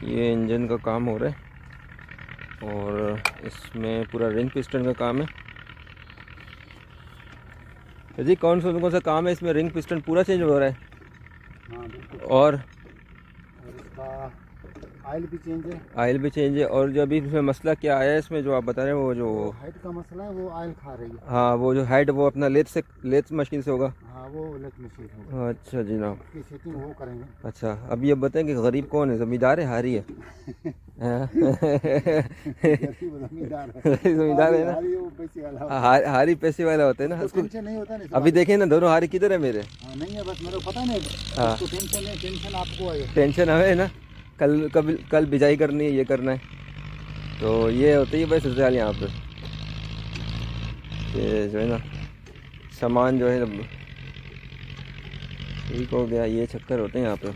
ये इंजन का काम हो रहा है और इसमें पूरा रिंग पिस्टन का काम है। जी कौन सा काम है इसमें? रिंग पिस्टन पूरा चेंज हो रहा है। हाँ बिल्कुल। और इसका ऑयल भी चेंज है। ऑयल भी चेंज है। और जो अभी इसमें मसला क्या आया है इसमें जो आप बता रहे हैं वो जो हाइट का मसला है, वो ऑयल खा रही है। हाँ वो जो हाइट वो अपना लेथ मशीन से होगा। हाँ वो इलेक्ट मशीन होगा। अच्छा जी जनाब। उसकी सेटिंग वो करेंगे। अच्छा अभी ये बताएं कि गरीब कौन है, जमींदार है हारी है? जमींदार जमींदार है ना। हारी वो पैसे वाला होता है। हारी पैसे वाला होता है ना उसको। टेंशन नहीं होता ना इस अभी बात देखें ना दोनों हारी किधर है मेरे। हाँ, नहीं है बस मेरे को पता नहीं। हाँ। उसको टेंशन है, टेंशन आपको है। टेंशन हमें ना, कल बिजाई करनी है, ये करना है, तो ये होती है भाई ससुराल यहाँ पे। ये जो है ना सामान जो है ठीक हो गया, ये चक्कर होते हैं यहाँ पे।